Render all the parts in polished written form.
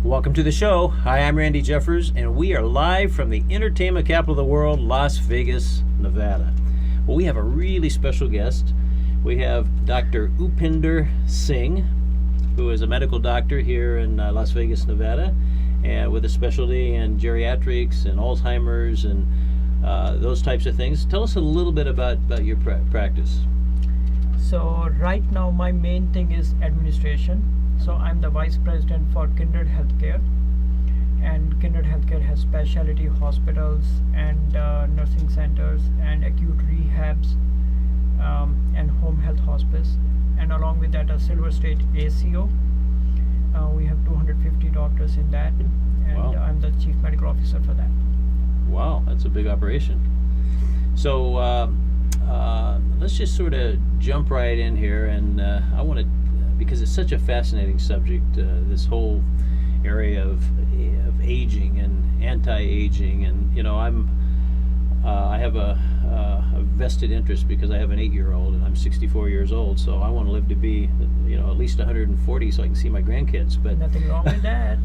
Welcome to the show. Hi, I'm Randy Jeffers, and we are live from the entertainment capital of the world, Las Vegas, Nevada. Well, we have a really special guest. We have Dr. Upinder Singh, who is a medical doctor here in Las Vegas, Nevada, and with a specialty in geriatrics and Alzheimer's and those types of things. Tell us a little bit about your practice. So right now my main thing is administration. So I'm the vice president for Kindred Healthcare, and Kindred Healthcare has specialty hospitals and nursing centers and acute rehabs and home health hospice, and along with that a Silver State ACO. We have 250 doctors in that, and Wow. I'm the chief medical officer for that. Wow, that's a big operation. So let's just sort of jump right in here, and I want to, because it's such a fascinating subject, this whole area of aging and anti-aging, and I have a vested interest because I have an 8-year-old and I'm 64 years old, so I want to live to be at least 140 so I can see my grandkids. But Nothing wrong with that.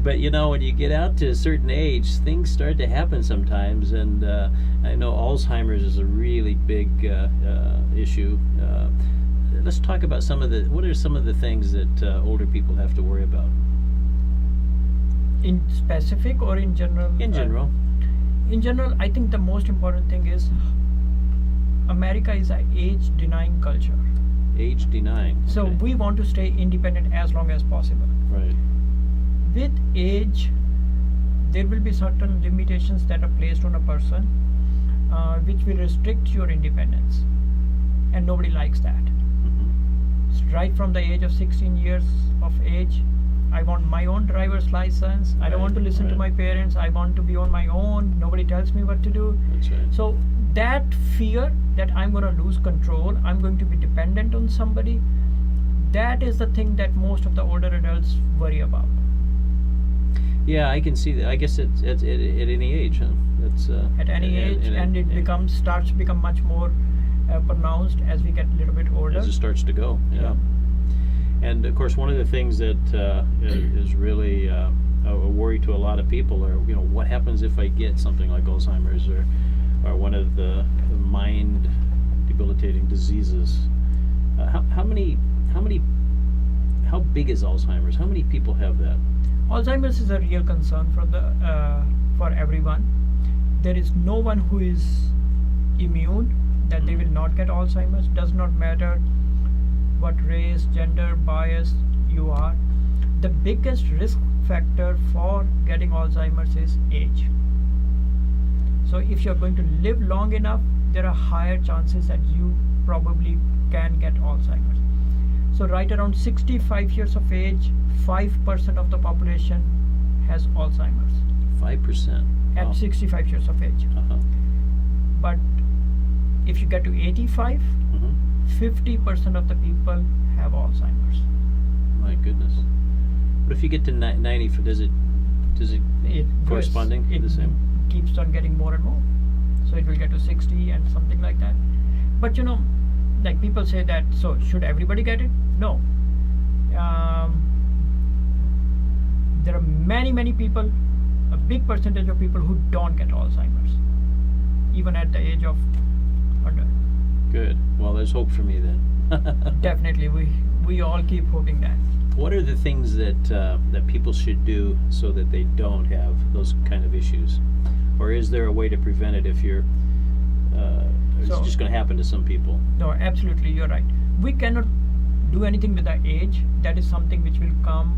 but when you get out to a certain age, things start to happen sometimes, and I know Alzheimer's is a really big issue. Let's talk about what are some of the things that older people have to worry about? In specific or in general? In general. In general, I think the most important thing is America is an age-denying culture. Age denying. So okay. we want to stay independent as long as possible. Right. With age, there will be certain limitations that are placed on a person, which will restrict your independence, and nobody likes that. Mm-hmm. Right from the age of 16 years of age, I want my own driver's license. I don't want to listen to my parents. I want to be on my own. Nobody tells me what to do. That's right. So that fear that I'm going to lose control, I'm going to be dependent on somebody, that is the thing that most of the older adults worry about. Yeah, I can see that. I guess it's at any age, huh? That's At any age, and it starts to become much more pronounced as we get a little bit older. as it starts to go. Yeah. And of course, one of the things that is really a worry to a lot of people are, what happens if I get something like Alzheimer's or one of the mind debilitating diseases? How big is Alzheimer's? How many people have that? Alzheimer's is a real concern for everyone. There is no one who is immune that they will not get Alzheimer's. Does not matter what race, gender, bias you are. The biggest risk factor for getting Alzheimer's is age. So if you're going to live long enough, there are higher chances that you probably can get Alzheimer's. So right around 65 years of age, 5% of the population has Alzheimer's. 5%. At Wow. 65 years of age. Uh-huh. But if you get to 85, Mm-hmm. 50% of the people have Alzheimer's. My goodness. But if you get to 90, does it It corresponding grows, the same? keeps on getting more and more. So it will get to 60 and something like that. But like people say that, so should everybody get it? No. There are many people, a big percentage of people who don't get Alzheimer's, even at the age of 100. Good. Well, there's hope for me then. Definitely, we all keep hoping that. What are the things that people should do so that they don't have those kind of issues? Or is there a way to prevent it if you're it's So- just going to happen to some people? No, absolutely, you're right. We cannot do anything with the age. That is something which will come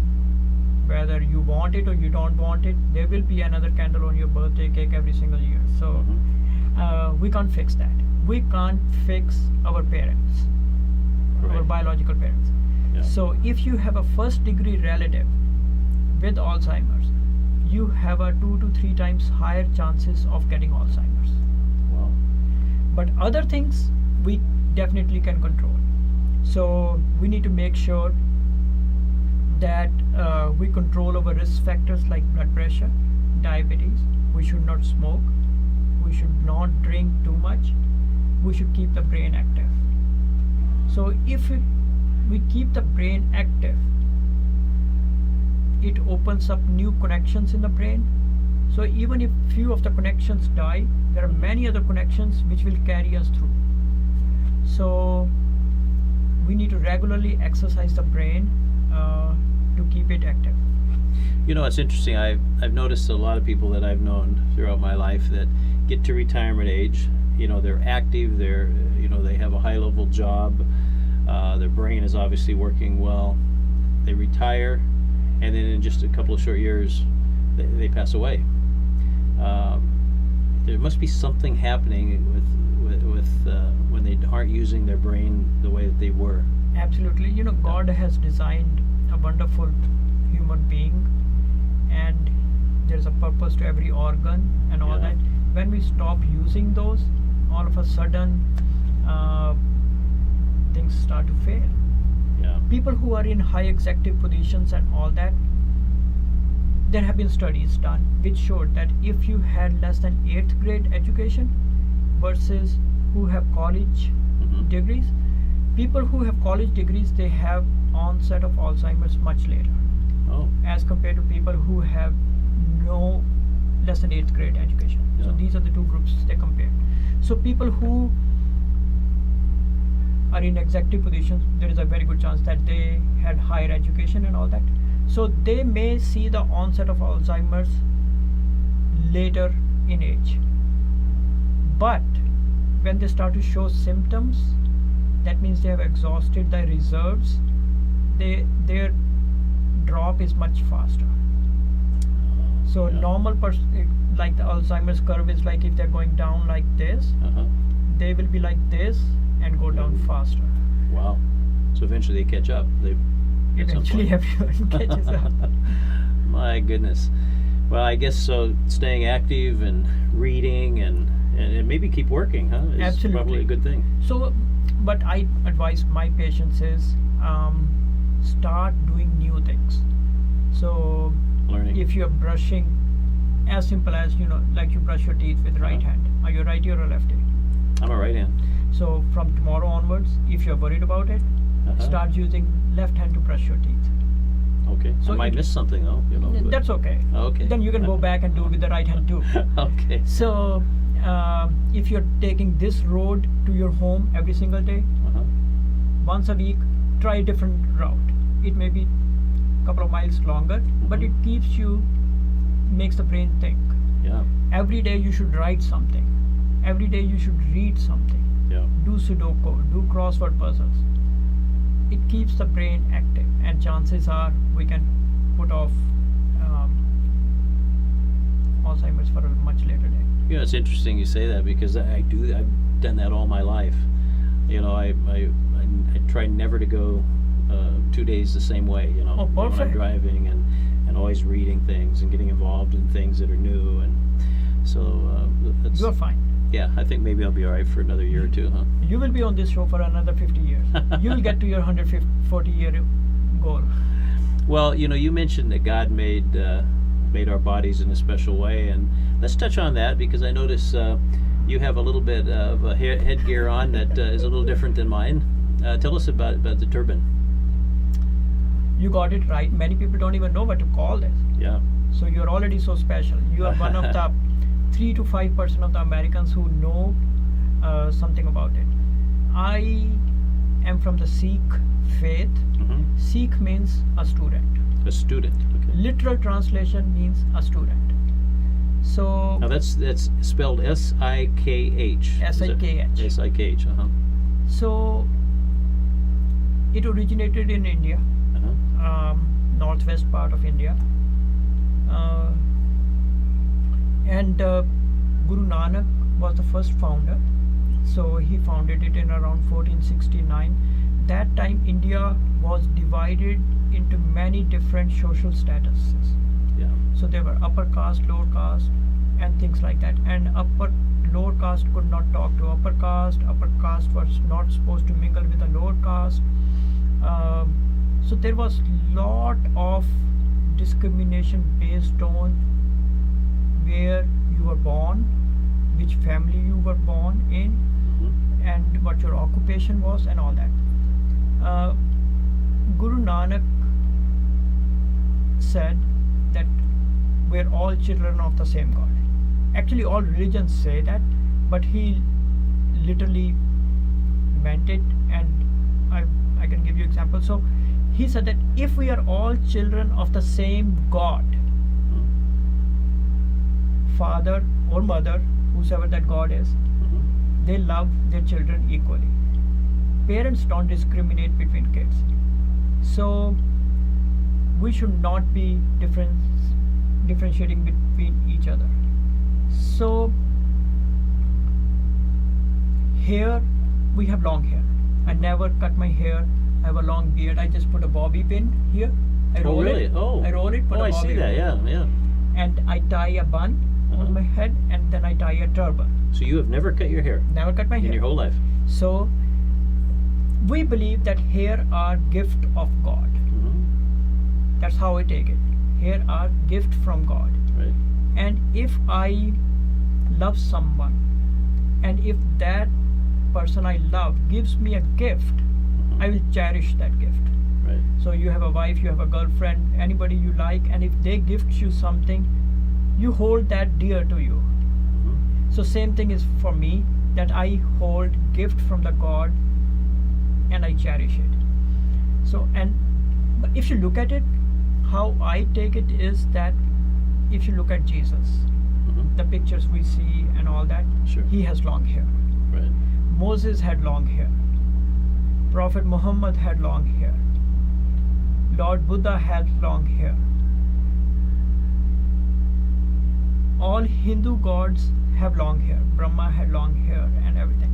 whether you want it or you don't want it. There will be another candle on your birthday cake every single year. So Mhm. we can't fix that. We can't fix our parents, our Right. biological parents. Yeah. So if you have a first degree relative with Alzheimer's, you have a 2 to 3 times higher chances of getting Alzheimer's. Wow. But other things we definitely can control. So we need to make sure that we control our risk factors like blood pressure, diabetes. We should not smoke. We should not drink too much. We should keep the brain active. So if we keep the brain active, it opens up new connections in the brain. So even if few of the connections die, there are many other connections which will carry us through. So we need to regularly exercise the brain to keep it active. You know, it's interesting. I've noticed a lot of people that I've known throughout my life that get to retirement age. You know, they're active. They have a high level job. Their brain is obviously working well. They retire, and then in just a couple of short years, they pass away. There must be something happening with when they aren't using their brain the way that they were. Absolutely. You know, God has designed a wonderful human being, and there's a purpose to every organ and all Yeah. that. When we stop using those, all of a sudden things start to fail. Yeah. People who are in high executive positions and all that, there have been studies done which showed that if you had less than 8th grade education versus who have college Mhm. degrees, people who have college degrees, they have onset of Alzheimer's much later Oh. as compared to people who have no less than 8th grade education. So Yeah. these are the two groups they compared. So people who are in executive positions, there is a very good chance that they had higher education and all that. So they may see the onset of Alzheimer's later in age. But when they start to show symptoms, that means they have exhausted their reserves. Their drop is much faster. So Yeah. normal like the Alzheimer's curve is like if they're going down like this, Uh-huh. they will be like this and go down faster. Wow. So eventually they catch up. At some Eventually point. everyone catches up. My goodness. Well, I guess so. Staying active and reading and maybe keep working, huh? Is Absolutely. probably a good thing. So, but I advise my patients is start doing new things. So Learning. if you're brushing, as simple as like you brush your teeth with right Uh-huh. hand. Are you righty or a lefty? I'm a right hand. So from tomorrow onwards, if you're worried about it, Uh-huh. start using left hand to brush your teeth. Okay. So I might it- miss something though. But- That's okay. Okay. Then you can go back and do it with the right hand too. Okay. So if you're taking this road to your home every single day, Uh-huh. once a week, try a different route. It may be a couple of miles longer, but Mhm. it keeps you, makes the brain think. Yeah. Every day you should write something. Every day you should read something. Yeah. Do Sudoku, do crossword puzzles. It keeps the brain active, and chances are we can put off Alzheimer's for a much later day. You know, it's interesting you say that because I've done that all my life. I try never to go 2 days the same way. Oh, when I'm perfect. driving and always reading things and getting involved in things that are new, and so that's You're fine. yeah. I think maybe I'll be all right for another year or two, huh? You will be on this show for another 50 years. You will get to your 140-year goal. Well, you mentioned that God made our bodies in a special way, and let's touch on that because I notice you have a little bit of a headgear on that is a little different than mine. Tell us about the turban. You got it right. Many people don't even know what to call this. Yeah. So you're already so special. You are one of the 3 to 5% of the Americans who know something about it. I am from the Sikh faith. Hmm. Sikh means a student. A student. Okay. Literal translation means a student. So Now that's spelled S-I-K-H. S-I-K-H. S-I-K-H. Uh-huh. So it originated in India, Uh-huh. northwest part of India, and Guru Nanak was the first founder. So he founded it in around 1469. That time India was divided into many different social statuses. Yeah. So there were upper caste, lower caste, and things like that. And lower caste could not talk to upper caste. Upper caste was not supposed to mingle with the lower caste. So there was lot of discrimination based on where you were born, which family you were born in, Mhm. and what your occupation was, and all that. Guru Nanak said that we're all children of the same God. Actually, all religions say that, but he literally meant it, and I can give you examples. So he said that if we are all children of the same God, father or mother, whosoever that God is, they love their children equally. Parents don't discriminate between kids. So we should not be differentiating between each other. So here we have long hair. I never cut my hair. I have a long beard. I just put a bobby pin here. I roll really? it. Oh. I roll it. Put Oh, a I bobby see that. pin. Yeah. And I tie a bun on my head, and then I tie a turban. So you have never cut your hair Never cut my in hair. your whole life. So we believe that hair are gift of God. That's how I take it. Hair are gift from God. Right. And if I love someone, and if that person I love gives me a gift, I will cherish that gift. Right. So you have a wife, you have a girlfriend, anybody you like, and if they gift you something, you hold that dear to you. So same thing is for me, that I hold gift from the God and I cherish it. So, and but if you look at it, how I take it is that if you look at Jesus, the pictures we see and all that, Sure. he has long hair. Right. Moses had long hair. Prophet Muhammad had long hair. Lord Buddha had long hair. All Hindu gods have long hair. Brahma had long hair and everything.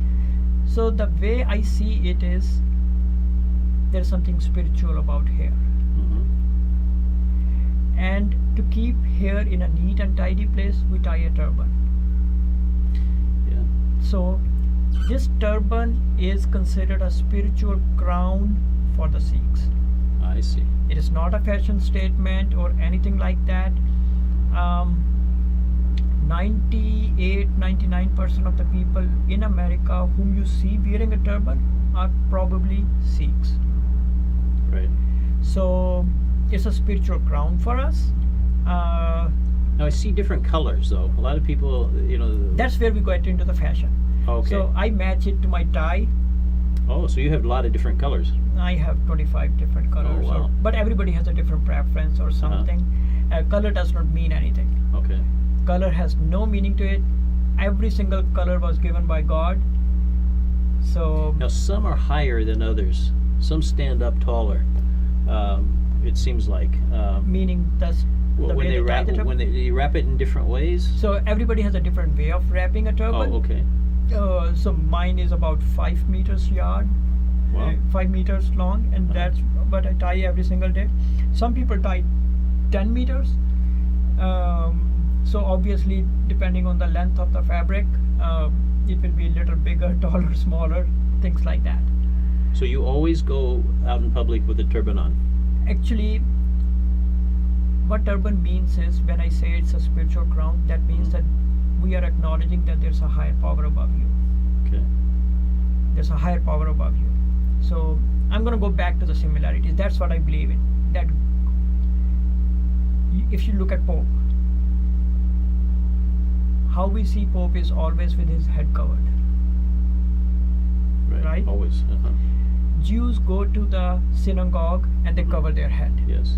So the way I see it is, there's something spiritual about hair. And to keep hair in a neat and tidy place, we tie a turban. Yeah. So this turban is considered a spiritual crown for the Sikhs. I see. It is not a fashion statement or anything like that. 98-99% of the people in America whom you see wearing a turban are probably Sikhs. Right. So it's a spiritual crown for us. Now I see different colors though. A lot of people, That's where we get into the fashion. Okay. So I match it to my tie. Oh, so you have a lot of different colors. I have 25 different colors. Oh, wow. But everybody has a different preference or something. Color does not mean anything. Okay. Color has no meaning to it. Every single color was given by God. So Now some are higher than others. Some stand up taller. It seems like. meaning that's the When way they tie wrap, the turban. when they wrap it in different ways. So everybody has a different way of wrapping a turban. Oh, okay. So mine is about 5 meters yard, Wow. 5 meters long, and Uh-huh. that's what I tie every single day. Some people tie 10 meters. So obviously, depending on the length of the fabric, it will be a little bigger, taller, smaller, things like that. So you always go out in public with a turban on. Actually, what turban means is, when I say it's a spiritual crown, that means that we are acknowledging that there's a higher power above you. Okay. There's a higher power above you. So I'm going to go back to the similarities. That's what I believe in. That if you look at Pope, how we see Pope is always with his head covered. Right? Always. Jews go to the synagogue and they cover their head. Yes.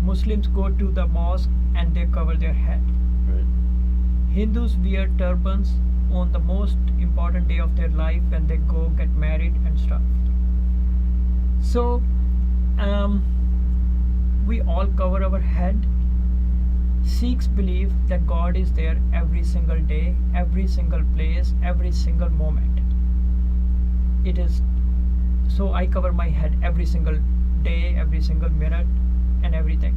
Muslims go to the mosque and they cover their head. Right. Hindus wear turbans on the most important day of their life when they go get married and stuff. So we all cover our head. Sikhs believe that God is there every single day, every single place, every single moment. It is so I cover my head every single day, every single minute, and everything.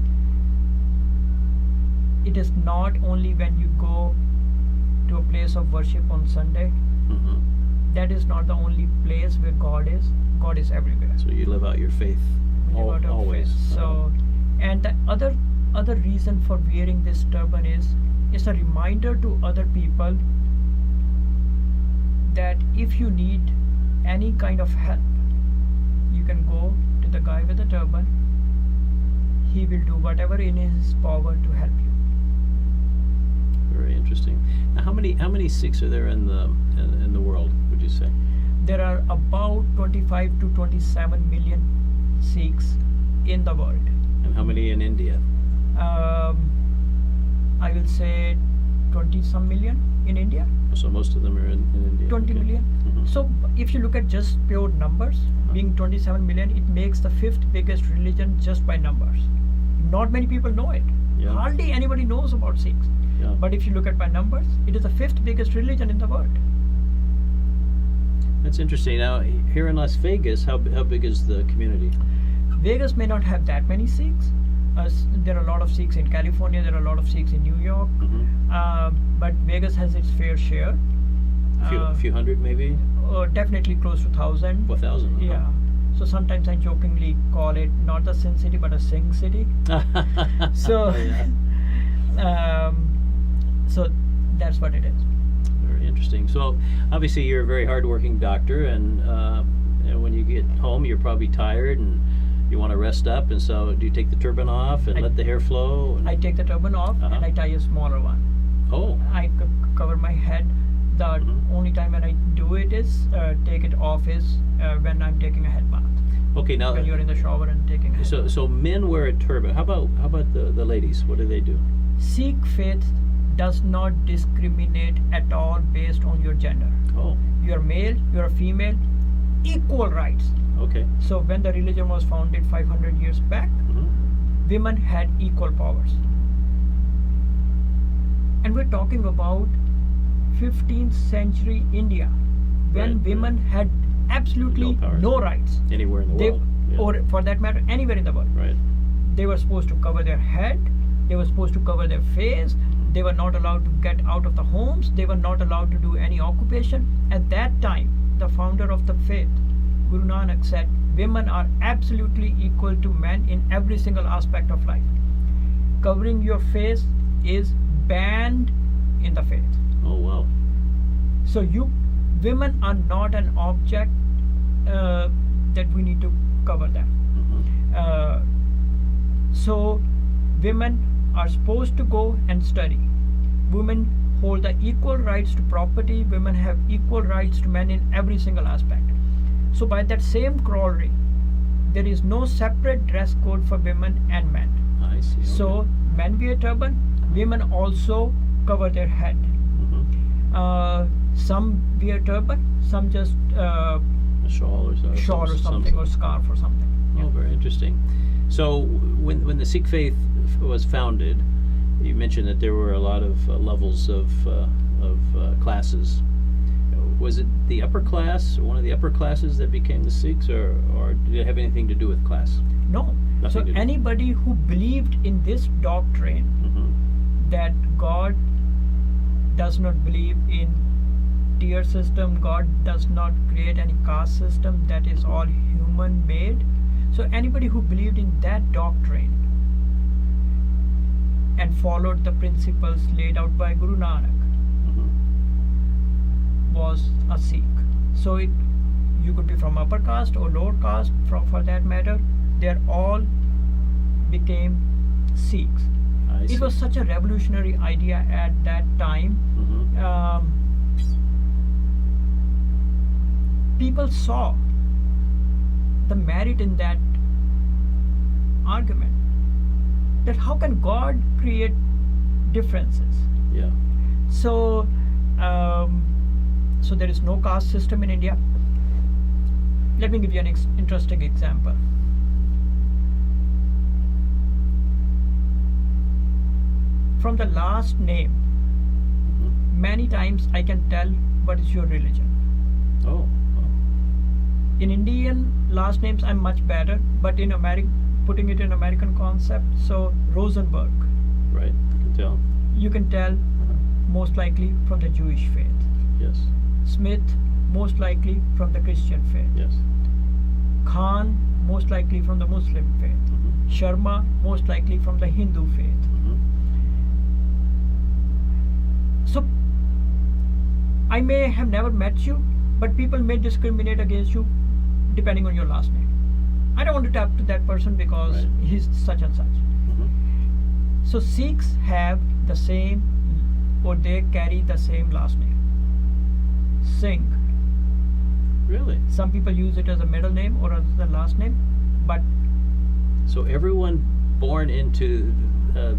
It is not only when you go to a place of worship on Sunday. That is not the only place where God is. God is everywhere. So you live out your faith We live out of always. faith. So, and the other reason for wearing this turban is, it's a reminder to other people that if you need any kind of help, you can go to the guy with the turban. he will do whatever in his power to help you. Very interesting. Now, how many Sikhs are there in the world, would you say? There are about 25 to 27 million Sikhs in the world. And how many in India? I will say 20 some million in India. So most of them are in India. 20 Okay. million. Mhm. So if you look at just pure numbers, being 27 million, it makes the fifth biggest religion just by numbers. Not many people know it. Yeah. Hardly anybody knows about Sikhs. Yeah. But if you look at by numbers, it is the fifth biggest religion in the world. That's interesting. Now, here in Las Vegas, how big is the community? Vegas may not have that many Sikhs. There are a lot of Sikhs in California. There are a lot of Sikhs in New York. Mm-hmm. But Vegas has its fair share. A few hundred, maybe? Definitely close to 1,000. 1,000. Yeah. So sometimes I jokingly call it not the Sin City but a Sing City. So, Yeah. So that's what it is. Very interesting. So obviously you're a very hardworking doctor, and when you get home, you're probably tired and you want to rest up. And so, do you take the turban off and let the hair flow? And I take the turban off Uh-huh. and I tie a smaller one. oh, I cover my head. The Mhm. only time when I do it is take it off is when I'm taking a head bath. okay. Now, When you're in the shower and taking a head bath. so men wear a turban. How about the ladies? What do they do? Sikh faith does not discriminate at all based on your gender. Oh, You're male, you're a female, equal rights. okay. So when the religion was founded 500 years back, Mhm. women had equal powers. And we're talking about 15th century India, when Right, women had absolutely No powers. no rights. Anywhere in the They, world. Yeah. or for that matter, anywhere in the world. Right. They were supposed to cover their head, they were supposed to cover their face, they were not allowed to get out of the homes, they were not allowed to do any occupation. At that time, the founder of the faith, Guru Nanak, said women are absolutely equal to men in every single aspect of life. Covering your face is banned in the faith. Oh, wow. So women are not an object that we need to cover them. Mhm. So women are supposed to go and study. Women hold the equal rights to property. Women have equal rights to men in every single aspect. So by that same corollary, there is no separate dress code for women and men. I see. Okay. So men wear turban, women also cover their head. Mhm. Some wear turban, some just A shawl or so. shawl or something, or scarf or something. Oh, very interesting. So, when the Sikh faith was founded, you mentioned that there were a lot of levels of classes. Was it the upper class, or one of the upper classes, that became the Sikhs, or did it have anything to do with class? No. Nothing So to do. anybody who believed in this doctrine Mm-hmm. that God does not believe in tier system, God does not create any caste system, that is all human made. So anybody who believed in that doctrine and followed the principles laid out by Guru Nanak Mm-hmm. was a Sikh. So you could be from upper caste or lower caste, for that matter, they all became Sikhs. I see. It was such a revolutionary idea at that time. Mm-hmm. People saw the merit in that argument, that how can God create differences? Yeah. So there is no caste system in India. Let me give you an interesting example. From the last name, Mm-hmm. many times I can tell what is your religion. Oh. In Indian last names, I'm much better, but in putting it in American concept, so Rosenberg, Right. You can tell. you can tell Uh-huh. most likely from the Jewish faith. Yes. Smith, most likely from the Christian faith. Yes. Khan, most likely from the Muslim faith. Mm-hmm. Sharma, most likely from the Hindu faith. Mm-hmm. So I may have never met you, but people may discriminate against you depending on your last name. I don't want to talk to that person because Right. he's such and such. So Sikhs have the same, or they carry the same last name, Singh. Really? Some people use it as a middle name or as the last name, but So everyone born into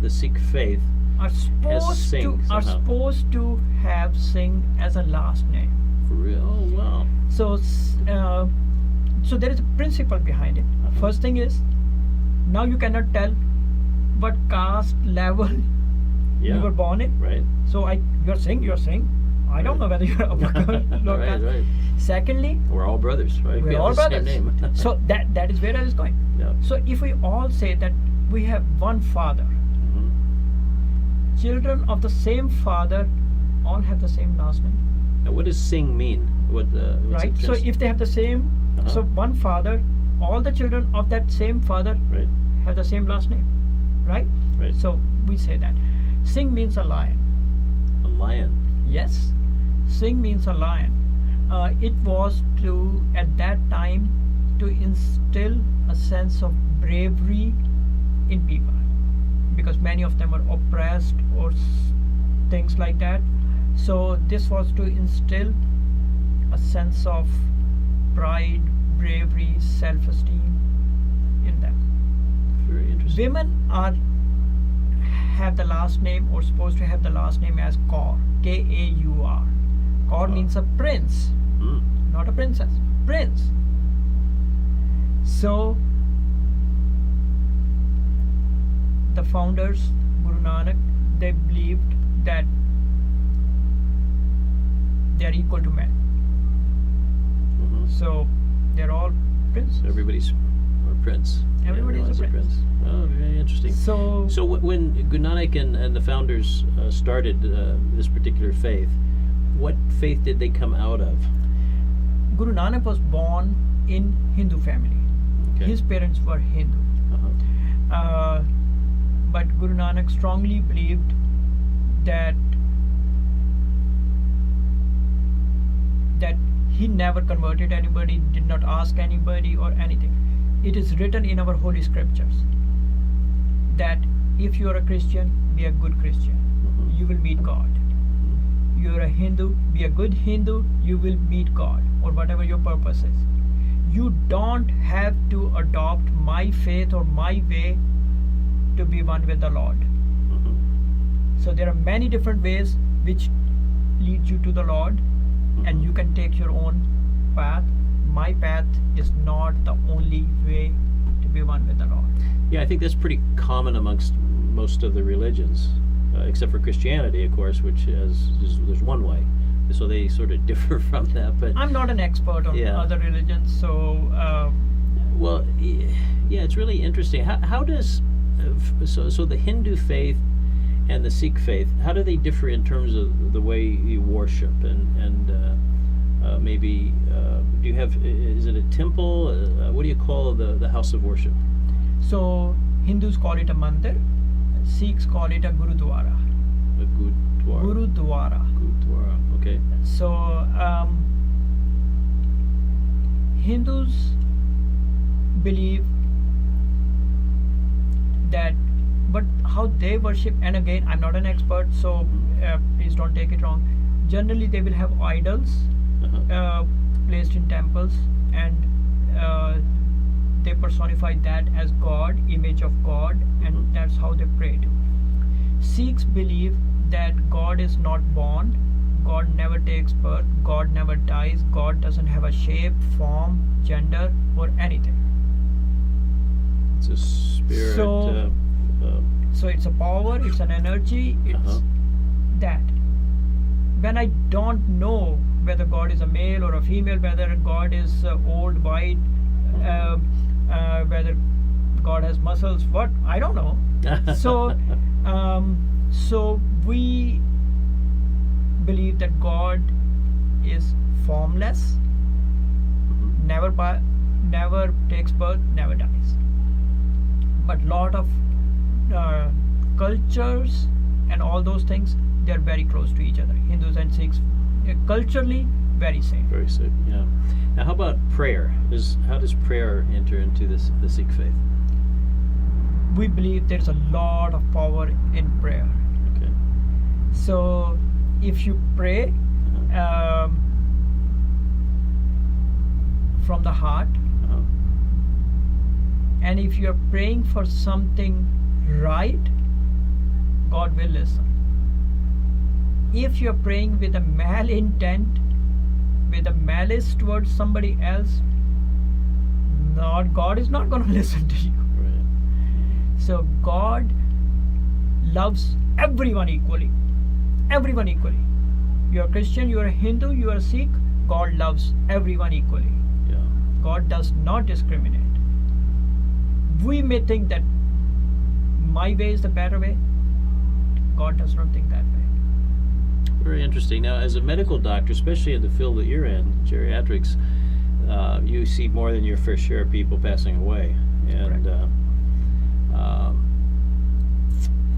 the Sikh faith are Singh somehow. supposed to have Singh as a last name. for real? Oh wow. So so there is a principle behind it. Uh-huh. First thing is, now you cannot tell what caste level Yeah. you were born in. Right. So you're Singh. I don't Right. know whether you're upper caste, lower Right. caste. Right. Secondly, We're all brothers, right? We we're have all the brothers. Same name. So that is where I was going. Yeah. So if we all say that we have one father, Mhm. children of the same father all have the same last name, Now, what does Singh mean? What's right? it So trans- if they have the same, Uh-huh. so one father, all the children of that same father right. have the same last name, right? Right. So we say that. Singh means a lion. A lion. Yes, Singh means a lion. It was to, at that time, to instill a sense of bravery in people, because many of them were oppressed or things like that. So this was to instill a sense of pride, bravery, self-esteem in them. Very interesting. Women have the last name, or supposed to have the last name as Kaur, Kaur. Kaur means a prince, Mm. not a princess, prince. So the founders, Guru Nanak, they believed that they are equal to men. Mhm. So they're all princes. Everybody's a prince. Everybody's a Everyone's prince. Oh, very interesting. So So when Guru Nanak and the founders started this particular faith, what faith did they come out of? Guru Nanak was born in Hindu family. Okay. His parents were Hindu. Uh-huh. But Guru Nanak strongly believed that he never converted anybody, did not ask anybody or anything. It is written in our holy scriptures that if you are a Christian, be a good Christian, Mhm. you will meet God. You are a Hindu, be a good Hindu, you will meet God, or whatever your purpose is. You don't have to adopt my faith or my way to be one with the Lord. Mhm. So there are many different ways which lead you to the Lord, and Mhm. you can take your own path. My path is not the only way to be one with the Lord. Yeah, I think that's pretty common amongst most of the religions, except for Christianity, of course, which there's one way. So they sort of differ from that. But I'm not an expert on Yeah. other religions, so well, yeah, it's really interesting. How does so the Hindu faith and the Sikh faith, how do they differ in terms of the way you worship and maybe do you have, is it a temple? What do you call the house of worship? so Hindus call it a mandir, Sikhs call it a gurudwara. A gurdwara. Gurudwara. Gurdwara. Okay. So Hindus believe that, but how they worship, and again, I'm not an expert, so please don't take it wrong. Generally, they will have idols Uh-huh. placed in temples, and they personify that as God, image of God, and Mhm. that's how they pray to. Sikhs believe that God is not born, God never takes birth, God never dies, God doesn't have a shape, form, gender, or anything. It's a spirit. So- So it's a power, it's an energy, it's Uh-huh. that. When I don't know whether God is a male or a female, whether God is old, white, whether God has muscles, what, I don't know. So, so we believe that God is formless, Mhm. never takes birth, never dies. But lot of cultures and all those things, they are very close to each other. Hindus and Sikhs, culturally very same. Very sick. Yeah. Now, how about prayer? How does prayer enter into the Sikh faith? we believe there's a lot of power in prayer. Okay. So if you pray Uh-huh. From the heart, Uh-huh. and if you're praying for something right, God will listen. If you're praying with a mal intent, with a malice towards somebody else, God is not going to listen to you. Right. So God loves everyone equally. Everyone equally. You're a Christian, you're a Hindu, you're a Sikh, God loves everyone equally. Yeah. God does not discriminate. We may think that my way is the better way. God does not think that way. Very interesting. Now, as a medical doctor, especially in the field that you're in, geriatrics, you see more than your fair share of people passing away. And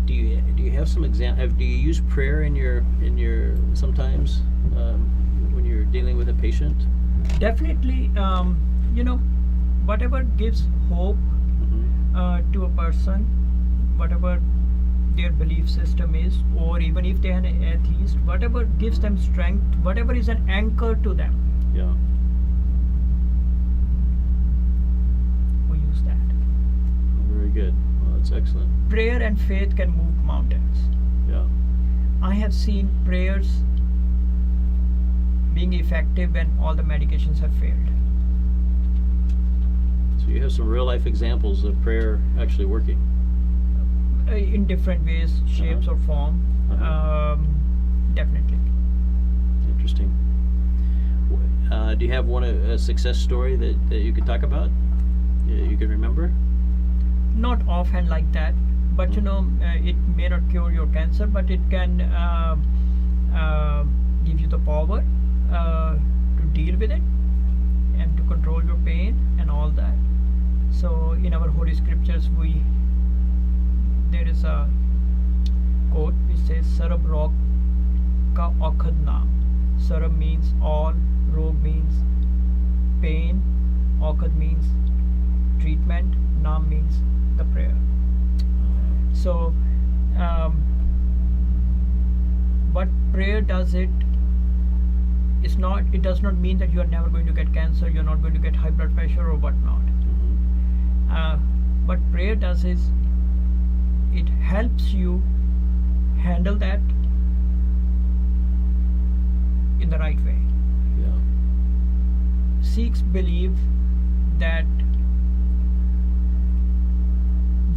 do you have some do you use prayer in your sometimes when you're dealing with a patient? Definitely, whatever gives hope Mm-hmm. to a person, whatever their belief system is, or even if they're an atheist, whatever gives them strength, whatever is an anchor to them, Yeah. we use that. Very good. Well, that's excellent. Prayer and faith can move mountains. Yeah. I have seen prayers being effective when all the medications have failed. So you have some real life examples of prayer actually working. In different ways, shapes, Uh-huh. or form. Uh-huh. Definitely. Interesting. Do you have a success story that you could talk about? You can remember? Not offhand like that, but it may not cure your cancer, but it can give you the power to deal with it and to control your pain and all that. So in our holy scriptures, there is a quote which says Sarab Rog Ka Aukhad Naam. Sarab means all, Rog means pain, Aukhad means treatment, Naam means the prayer. So what prayer does, it does not mean that you are never going to get cancer, you're not going to get high blood pressure or whatnot. What prayer does is it helps you handle that in the right way. Yeah. Sikhs believe that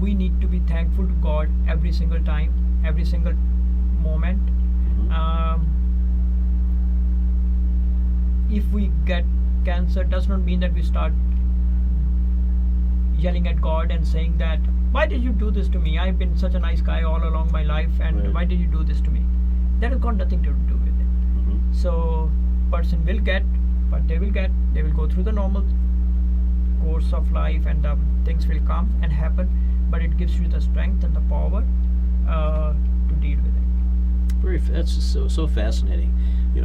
we need to be thankful to God every single time, every single moment. Mhm. If we get cancer, does not mean that we start yelling at God and saying that, why did you do this to me? I've been such a nice guy all along my life, and Right. why did you do this to me? That has got nothing to do with it. Mhm. So person will get what they will get. They will go through the normal course of life, and things will come and happen, but it gives you the strength and the power to deal with it. That's so fascinating.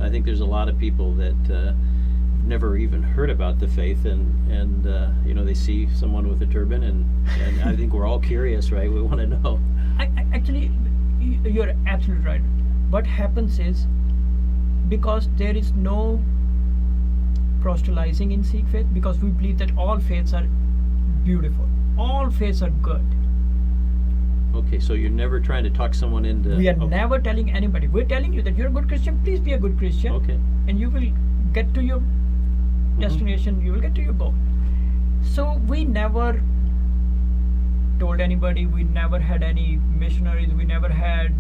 I think there's a lot of people that never even heard about the faith, and they see someone with a turban, and I think we're all curious, right? We want to know. I actually, you're absolutely right. What happens is, because there is no proselytizing in Sikh faith, because we believe that all faiths are beautiful, all faiths are good. Okay, so you're never trying to talk someone into. We are okay. never telling anybody. We're telling you that you're a good Christian. Please be a good Christian, Okay. and you will get to your destination. You will get to your goal. So we never told anybody. We never had any missionaries. We never had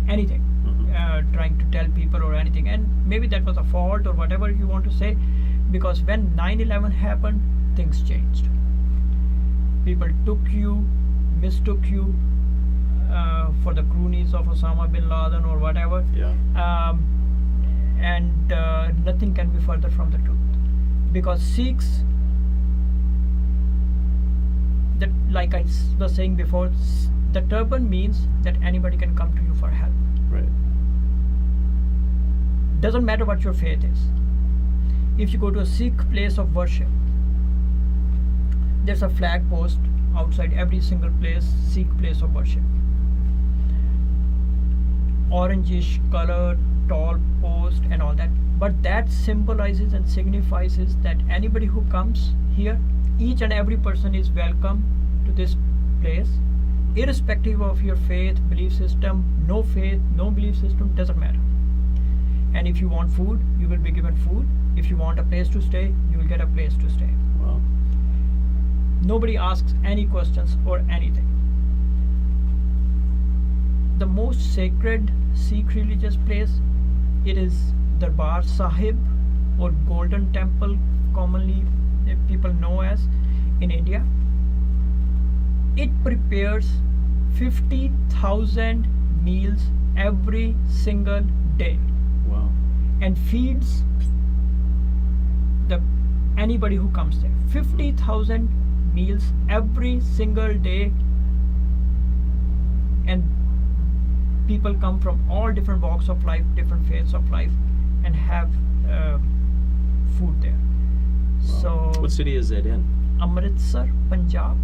anything Mhm. trying to tell people or anything. And maybe that was a fault or whatever you want to say, because when 9/11 happened, things changed. People mistook you for the cronies of Osama bin Laden or whatever. Yeah. And nothing can be further from the truth, because Sikhs, that, like I was saying before, the turban means that anybody can come to you for help. Right. Doesn't matter what your faith is. If you go to a Sikh place of worship, there's a flag post outside every single place, Sikh place of worship. Orangish color, tall post, and all that. But that symbolizes and signifies that anybody who comes here, each and every person is welcome to this place, irrespective of your faith, belief system. No faith, no belief system, doesn't matter. And if you want food, you will be given food. If you want a place to stay, you will get a place to stay. Wow. Nobody asks any questions or anything. The most sacred Sikh religious place, it is Darbar Sahib or Golden Temple, commonly people know as in India. It prepares 50,000 meals every single day Wow. and feeds anybody who comes there. 50,000 meals every single day, and people come from all different walks of life, different faiths of life, and have food there. Wow. So What city is that in? Amritsar, Punjab.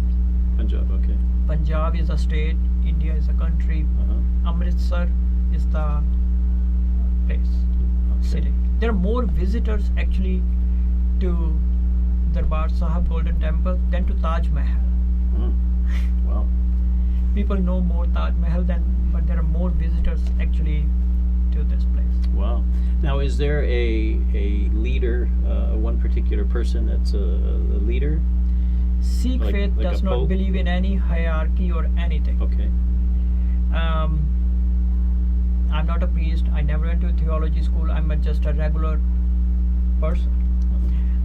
Punjab. Okay. Punjab is a state, India is a country. Uh-huh. Amritsar is the place, Okay. city. There are more visitors actually to Darbar Sahib Golden Temple than to Taj Mahal. Mm. Wow. People know more Taj Mahal but there are more visitors actually to this place. Wow. Now, is there a leader, one particular person that's a leader? Sikh Like- faith like a does not pope? believe in any hierarchy or anything. Okay. I'm not a priest. I never went to theology school. just a regular person.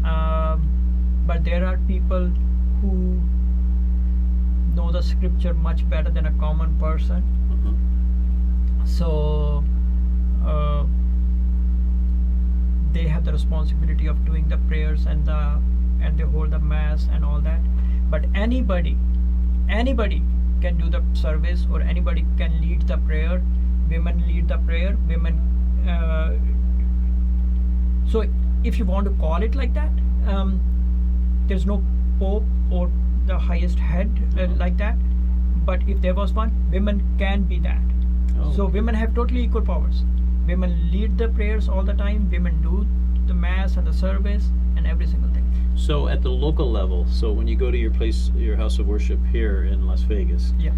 Uh-huh. But there are people who know the scripture much better than a common person. Uh-huh. So they have the responsibility of doing the prayers and they hold the mass and all that. But anybody can do the service, or anybody can lead the prayer. Women lead the prayer. Women. So if you want to call it like that, there's no pope or the highest head like that. But if there was one, women can be that. Oh, So okay. women have totally equal powers. Women lead the prayers all the time. Women do the mass and the service and every single thing. So at the local level, so when you go to your place, your house of worship here in Las Vegas, Yes.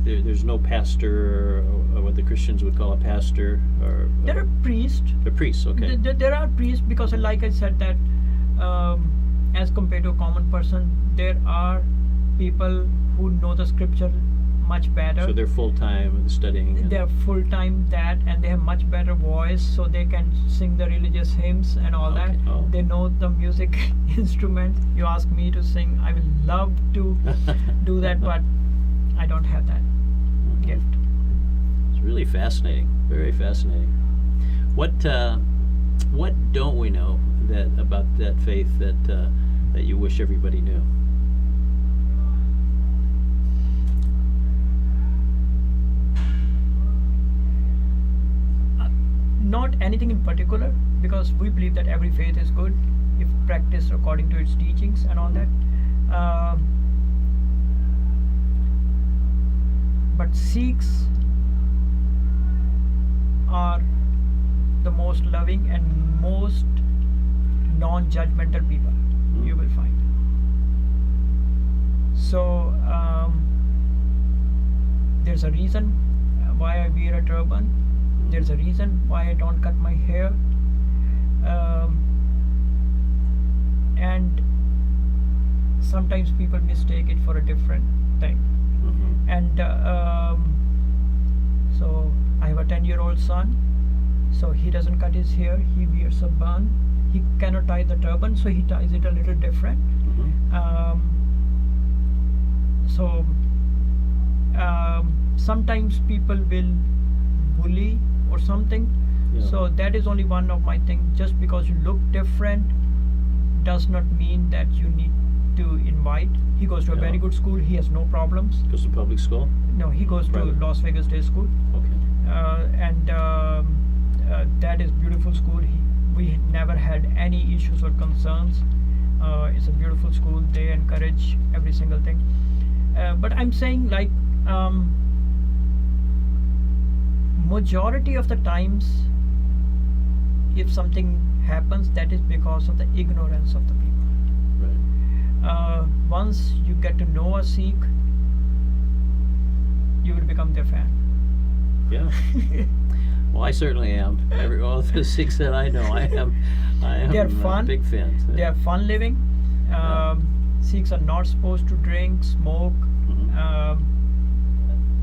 There's no pastor, or what the Christians would call a pastor, or There are priests. a priest. Okay. There are priests because, like I said, that as compared to a common person, there are people who know the scripture much better. So they're full time studying. and- They're full time that, and they have much better voice, so they can sing the religious hymns and all that. Okay. Oh. They know the music instrument. You ask me to sing, I will love to do that, but I don't have that gift. It's really fascinating. Very fascinating. What don't we know about that faith that you wish everybody knew? Not anything in particular, because we believe that every faith is good if practiced according to its teachings and all that. But Sikhs are the most loving and most non-judgmental people you will find. So there's a reason why I wear a turban. There's a reason why I don't cut my hair. And sometimes people mistake it for a different thing. Mhm. And so I have a 10-year-old son, so he doesn't cut his hair. He wears a bun. He cannot tie the turban, so he ties it a little different. Mhm. So sometimes people will bully or something. Yeah. So that is only one of my things. Just because you look different does not mean that you need to invite. He goes to a Yeah. very good school. He has no problems. Goes to public school. No, he goes to Private. Las Vegas Day School, Okay. and that is beautiful school. We never had any issues or concerns. It's a beautiful school. They encourage every single thing. But I'm saying like majority of the times, if something happens, that is because of the ignorance of the people. Right. Once you get to know a Sikh, you will become their fan. Yeah. Well, I certainly am. All the Sikhs that I know, I am. They're fun. Big fans. They are fun living. Sikhs are not supposed to drink, smoke, Mhm.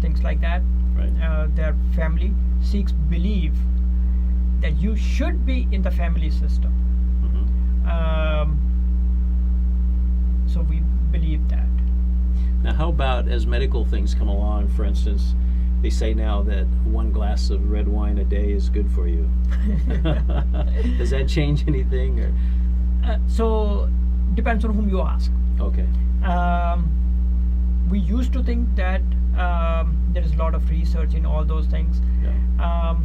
things like that. Right. Their family. Sikhs believe that you should be in the family system. Mhm. So we believe that. Now, how about as medical things come along? For instance, they say now that 1 glass of red wine a day is good for you. Does that change anything? Or? So depends on whom you ask. Okay. We used to think that there is a lot of research in all those things. Yeah.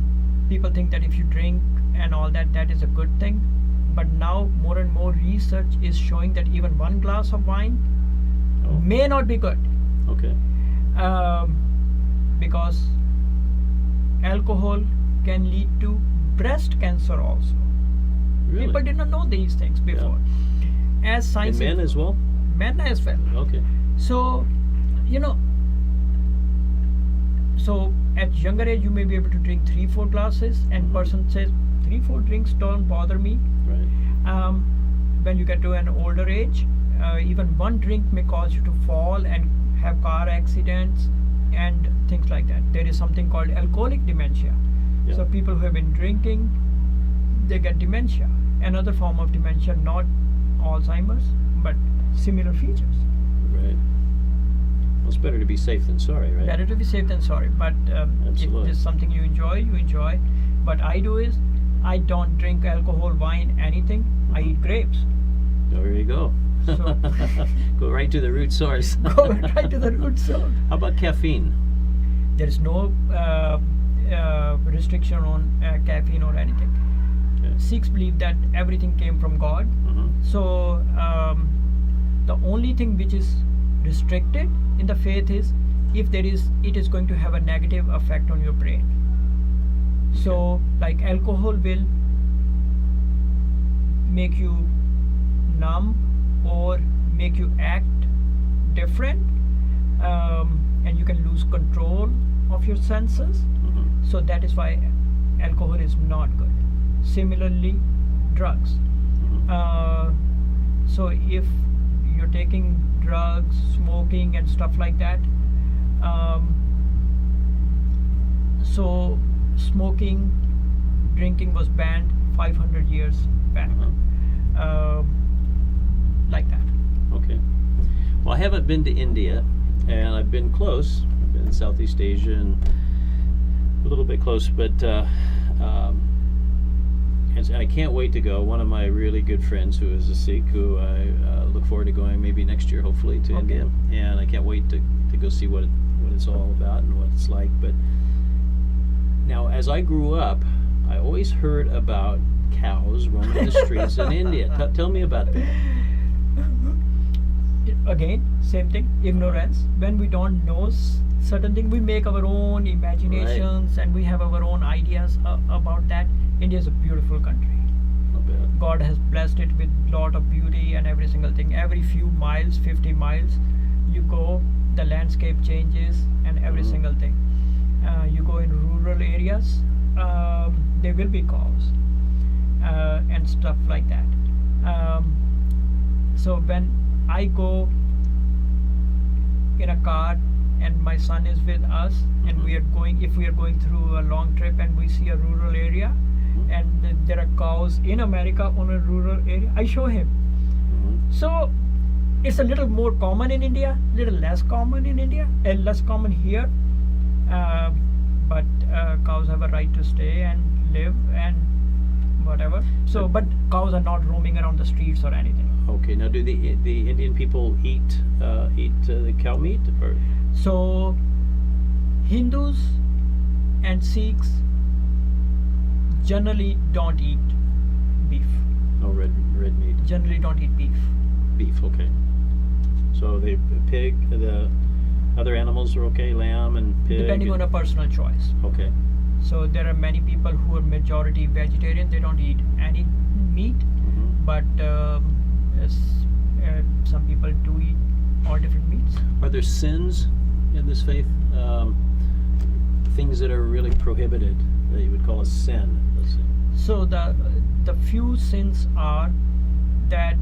People think that if you drink and all that, that is a good thing. But now more and more research is showing that even 1 glass of wine Oh. may not be good, Okay. because alcohol can lead to breast cancer also. Really? People did not know these things before. As And science, men as well? men as well. Okay. So, so at younger age you may be able to drink 3-4 glasses, and Mhm. person says 3-4 drinks don't bother me. Right. When you get to an older age, even 1 drink may cause you to fall and have car accidents and things like that. There is something called alcoholic dementia. Yeah. So people who have been drinking, they get dementia. Another form of dementia, not Alzheimer's, but similar features. Right. Well, it's better to be safe than sorry, right? Better to be safe than sorry. But if Absolutely. this is something you enjoy, you enjoy. What I do is, I don't drink alcohol, wine, anything. I eat grapes. There you go. So- Go right to the root source. Go right to the root source. How about caffeine? There is no restriction on caffeine or anything. Okay. Sikhs believe that everything came from God. Mhm. So the only thing which is restricted in the faith is if it is going to have a negative effect on your brain. So like alcohol will make you numb or make you act different, and you can lose control of your senses. Mhm. So that is why alcohol is not good. Similarly, drugs. Mhm. So if you're taking drugs, smoking and stuff like that, so smoking, drinking was banned 500 years back. Uh-huh. Like that. Okay. Well, I haven't been to India, and I've been close. I've been in Southeast Asia and a little bit close, but and I can't wait to go. One of my really good friends who is a Sikh, who I look forward to going maybe next year, hopefully, to Okay. India, and I can't wait to go see what it's all about and what it's like. But now, as I grew up, I always heard about cows roaming the streets in India. Tell me about that. Again, same thing, ignorance. When we don't know certain things, we make our own imaginations and we have our own ideas about that. India is a beautiful country. Not bad. God has blessed it with lot of beauty and every single thing. Every few miles, 50 miles, you go, the landscape changes and every Mhm. single thing. You go in rural areas, there will be cows and stuff like that. So when I go in a car and my son is with us, and Mhm. if we are going through a long trip and we see a rural area, Mhm. and there are cows in America on a rural area, I show him. Mhm. So it's a little more common in India, little less common in India, and less common here. But cows have a right to stay and live and whatever. So, but cows are not roaming around the streets or anything. Okay. Now, do the Indian people eat the cow meat, or? So Hindus and Sikhs generally don't eat beef. No red meat. Generally don't eat beef. beef, okay. So the pig, the other animals are okay, lamb and pig? Depending on a personal choice. Okay. So there are many people who are majority vegetarian. They don't eat any meat, Mhm. but some people do eat all different meats. Are there sins in this faith? Things that are really prohibited that you would call a sin? Let's say. So the few sins are that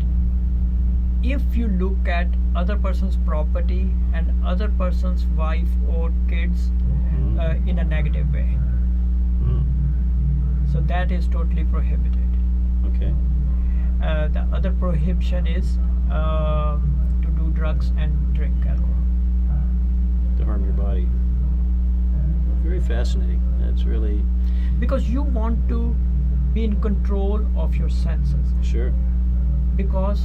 if you look at other person's property and other person's wife or kids Mhm. in a negative way, Mhm. so that is totally prohibited. Okay. The other prohibition is to do drugs and drink alcohol. To harm your body. Very fascinating. That's really Because you want to be in control of your senses. sure. Because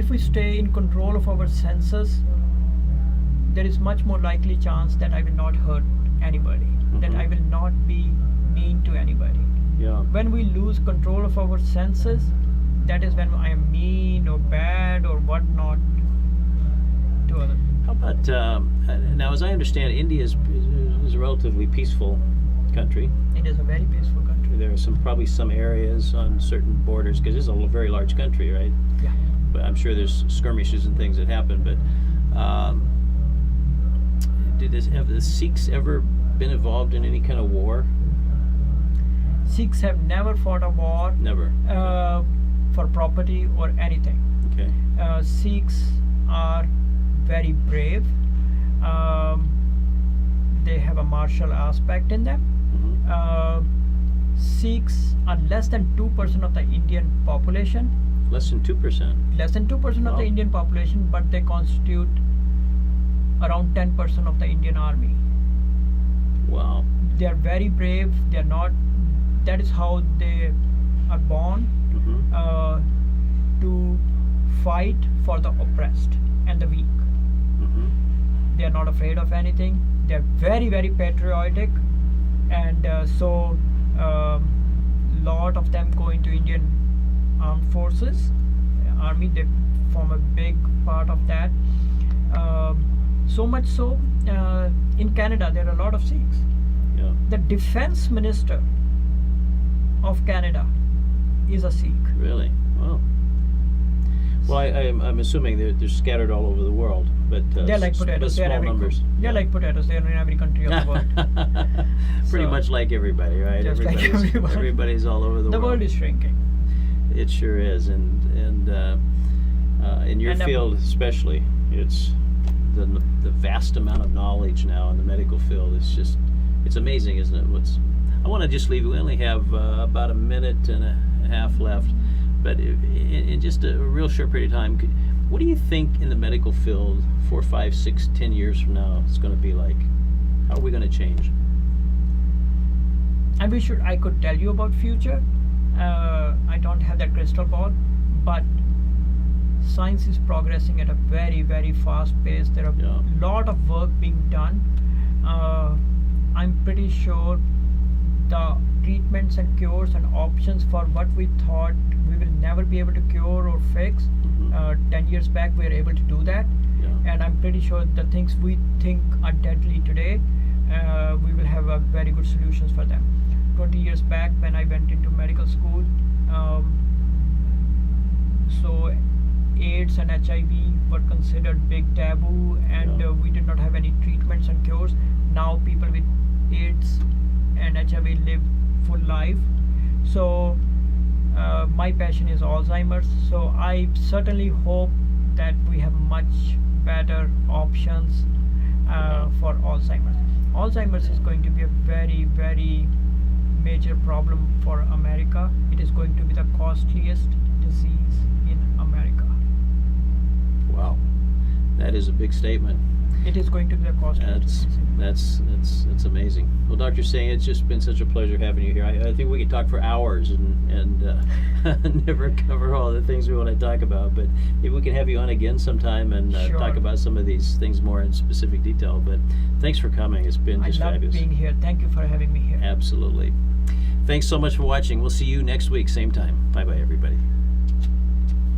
if we stay in control of our senses, there is much more likely chance that I will not hurt anybody, that Mhm. I will not be mean to anybody. Yeah. When we lose control of our senses, that is when I am mean or bad or whatnot to others. How about now? As I understand, India is a relatively peaceful country. It is a very peaceful country. There are probably some areas on certain borders because it's a very large country, right? Yeah. But I'm sure there's skirmishes and things that happen. But have the Sikhs ever been involved in any kind of war? Sikhs have never fought a war Never. for property or anything. Okay. Sikhs are very brave. They have a martial aspect in them. Mhm. Sikhs are less than 2% of the Indian population. Less than 2%. Less than 2% of Wow. the Indian population, but they constitute around 10% of the Indian army. Wow. They are very brave. They are not. That is how they are born Mhm. to fight for the oppressed and the weak. Mhm. They are not afraid of anything. They are very, very patriotic, and lot of them go into Indian armed forces, army. They form a big part of that. So much so, in Canada there are a lot of Sikhs. Yeah. The defense minister of Canada is a Sikh. Really? Wow. Well, I'm assuming they're scattered all over the world, but They're like but potatoes. They're small numbers. They're like potatoes. They're in every country of the world. Pretty So- much like everybody, right? Just like everyone. Everybody's all over the The world. world is shrinking. It sure is, and in your And, field especially, it's the vast amount of knowledge now in the medical field. It's amazing, isn't it? I want to just leave. We only have about a minute and a half left, but in just a real short period of time, what do you think in the medical field 4, 5, 6, 10 years from now it's going to be like? How are we going to change? I could tell you about future. I don't have that crystal ball, but science is progressing at a very, very fast pace. There are Yeah. a lot of work being done. I'm pretty sure the treatments and cures and options for what we thought we will never be able to cure or fix, Mhm. 10 years back we were able to do that. Yeah. And I'm pretty sure the things we think are deadly today, we will have very good solutions for them. 20 years back when I went into medical school, so AIDS and HIV were considered big taboo, and Yeah. we did not have any treatments and cures. Now people with AIDS and HIV live full life. So my passion is Alzheimer's, so I certainly hope that we have much better options for Alzheimer's. Alzheimer's is going to be a very, very major problem for America. It is going to be the costliest disease in America. Wow, that is a big statement. It is going to be the costliest disease. That's amazing. Well, Dr. Singh, it's just been such a pleasure having you here. I think we could talk for hours and never cover all the things we want to talk about. But maybe we can have you on again sometime and Sure. talk about some of these things more in specific detail. But thanks for coming. It's been I just love fabulous. being here. Thank you for having me here. Absolutely. Thanks so much for watching. We'll see you next week, same time. Bye bye, everybody.